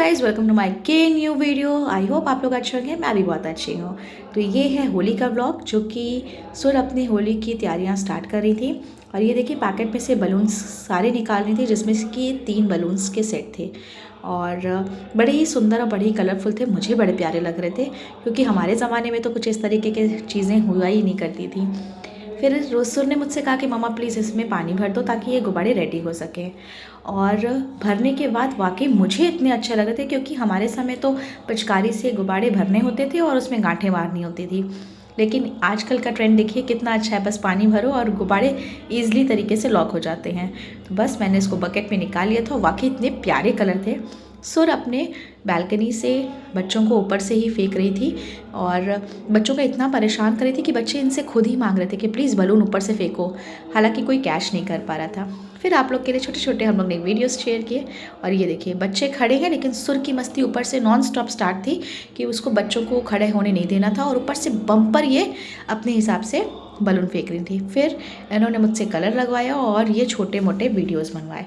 Guys, welcome to my के new video. I hope आप लोग अच्छे होंगे, मैं भी बहुत अच्छी हूँ। तो ये है होली का व्लॉग, जो कि सुर अपनी होली की तैयारियां स्टार्ट कर रही थी। और ये देखिए पैकेट में से बलून्स सारे निकाल रही थी, जिसमें से कि 3 बलून्स के सेट थे और बड़े ही सुंदर और बड़े ही कलरफुल थे। मुझे बड़े प्यारे लग रहे थे, क्योंकि हमारे ज़माने में तो कुछ इस तरीके की चीज़ें हुआ ही नहीं करती थी। फिर सुर ने मुझसे कहा कि मम्मा प्लीज़ इसमें पानी भर दो ताकि ये गुब्बारे रेडी हो सकें। और भरने के बाद वाकई मुझे इतने अच्छे लग रहे थे, क्योंकि हमारे समय तो पिचकारी से गुब्बारे भरने होते थे और उसमें गांठें मारनी होती थी। लेकिन आजकल का ट्रेंड देखिए कितना अच्छा है, बस पानी भरो और गुब्बारे ईजिली तरीके से लॉक हो जाते हैं। तो बस मैंने इसको बकेट में निकाल लिया था। वाकई इतने प्यारे कलर थे। सुर अपने बालकनी से बच्चों को ऊपर से ही फेंक रही थी और बच्चों को इतना परेशान कर रही थी कि बच्चे इनसे खुद ही मांग रहे थे कि प्लीज़ बलून ऊपर से फेंको। हालांकि कोई कैच नहीं कर पा रहा था। फिर आप लोग के लिए छोटे छोटे हम लोग ने वीडियोस शेयर किए। और ये देखिए बच्चे खड़े हैं, लेकिन सुर की मस्ती ऊपर से नॉन स्टॉप स्टार्ट थी कि उसको बच्चों को खड़े होने नहीं देना था, और ऊपर से बम्पर ये अपने हिसाब से बलून फेंक रही थी। फिर इन्होंने मुझसे कलर लगवाया और ये छोटे मोटे वीडियोज़ बनवाए।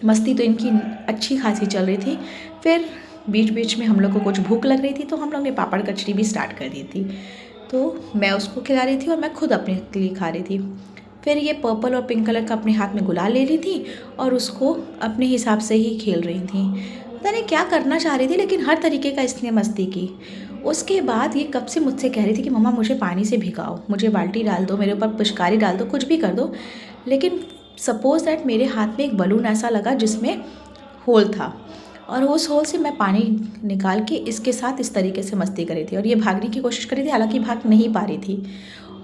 मस्ती तो इनकी अच्छी खासी चल रही थी। फिर बीच बीच में हम लोग को कुछ भूख लग रही थी, तो हम लोग ने पापड़ कचरी भी स्टार्ट कर दी थी। तो मैं उसको खिला रही थी और मैं खुद अपने लिए खा रही थी। फिर ये पर्पल और पिंक कलर का अपने हाथ में गुलाल ले रही थी और उसको अपने हिसाब से ही खेल रही थी। पता नहीं क्या करना चाह रही थी, लेकिन हर तरीके का इसने मस्ती की। उसके बाद ये कब से मुझसे कह रही थी कि मम्मा मुझे पानी से भिगाओ, मुझे बाल्टी डाल दो, मेरे ऊपर पिचकारी डाल दो, कुछ भी कर दो। लेकिन सपोज दैट मेरे हाथ में एक बलून ऐसा लगा जिसमें होल था, और उस होल से मैं पानी निकाल के इसके साथ इस तरीके से मस्ती कर रही थी। और ये भागने की कोशिश कर रही थी, हालांकि भाग नहीं पा रही थी।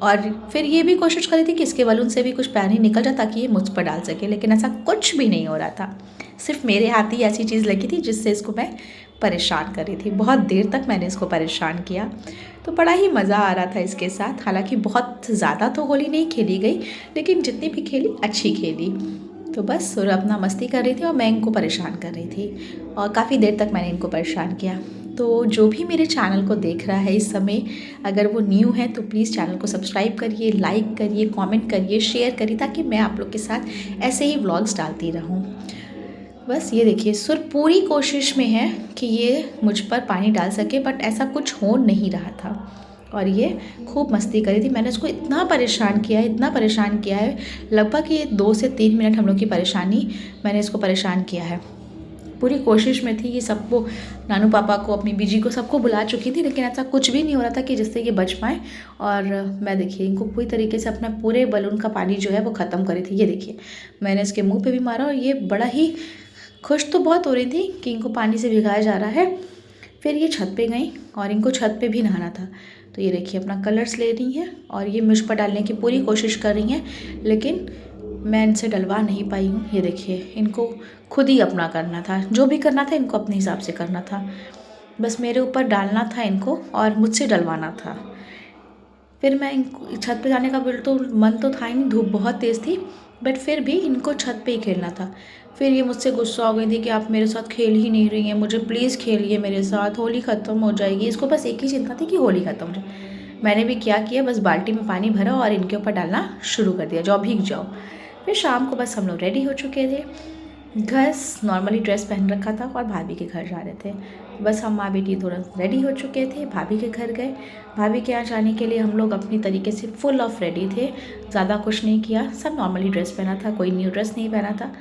और फिर ये भी कोशिश कर रही थी कि इसके बलून से भी कुछ पानी निकल जाए ताकि ये मुझ पर डाल सके, लेकिन ऐसा कुछ भी नहीं हो रहा था। सिर्फ मेरे हाथ ही ऐसी चीज़ लगी थी जिससे इसको मैं परेशान कर रही थी। बहुत देर तक मैंने इसको परेशान किया, तो बड़ा ही मज़ा आ रहा था इसके साथ। हालांकि बहुत ज़्यादा तो होली नहीं खेली गई, लेकिन जितनी भी खेली अच्छी खेली। तो बस सुर अपना मस्ती कर रही थी और मैं इनको परेशान कर रही थी, और काफ़ी देर तक मैंने इनको परेशान किया। तो जो भी मेरे चैनल को देख रहा है इस समय, अगर वो न्यू है तो प्लीज़ चैनल को सब्सक्राइब करिए, लाइक करिए, कमेंट करिए, शेयर करिए, ताकि मैं आप लोग के साथ ऐसे ही व्लॉग्स डालती रहूं। बस ये देखिए सुर पूरी कोशिश में है कि ये मुझ पर पानी डाल सके, बट ऐसा कुछ हो नहीं रहा था और ये खूब मस्ती करी थी। मैंने उसको इतना परेशान किया है, इतना परेशान किया है, लगभग ये 2 से 3 मिनट हम लोग की परेशानी, मैंने इसको परेशान किया है। पूरी कोशिश में थी कि सबको, नानू पापा को, अपनी बीजी को, सबको बुला चुकी थी, लेकिन ऐसा कुछ भी नहीं हो रहा था कि जिससे ये बच पाएँ। और मैं देखिए इनको पूरी तरीके से अपना पूरे बलून का पानी जो है वो ख़त्म करी थी। ये देखिए मैंने इसके मुँह पे भी मारा, और ये बड़ा ही खुश तो बहुत हो रही थी कि इनको पानी से भिगाया जा रहा है। फिर ये छत पे गई और इनको छत पे भी नहाना था। तो ये देखिए अपना कलर्स ले रही हैं और ये मुझ पर डालने की पूरी कोशिश कर रही हैं, लेकिन मैं इनसे डलवा नहीं पाई हूँ। ये देखिए इनको खुद ही अपना करना था, जो भी करना था इनको अपने हिसाब से करना था। बस मेरे ऊपर डालना था इनको और मुझसे डलवाना था। फिर मैं इनको छत पे जाने का बिल्कुल मन तो था ही नहीं, धूप बहुत तेज़ थी, बट फिर भी इनको छत पे ही खेलना था। फिर ये मुझसे गुस्सा हो गई थी कि आप मेरे साथ खेल ही नहीं रही हैं, मुझे प्लीज़ खेलिए मेरे साथ, होली ख़त्म हो जाएगी। इसको बस एक ही चिंता थी कि होली ख़त्म हो जाए। मैंने भी क्या किया, बस बाल्टी में पानी भरा और इनके ऊपर डालना शुरू कर दिया, जाओ भीग जाओ। फिर शाम को बस हम लोग रेडी हो चुके थे। घर नॉर्मली ड्रेस पहन रखा था और भाभी के घर जा रहे थे। बस हम माँ बेटी दोनों रेडी हो चुके थे, भाभी के घर गए। भाभी के यहाँ जाने के लिए हम लोग अपनी तरीके से फुल ऑफ रेडी थे, ज़्यादा कुछ नहीं किया, सब नॉर्मली ड्रेस पहना था, कोई न्यू ड्रेस नहीं पहना था।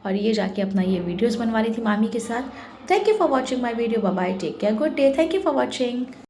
और ये जाके अपना ये वीडियोज़ बनवा रही थी मामी के साथ। Thank you for watching my video, bye bye, take care, good day, thank you for watching.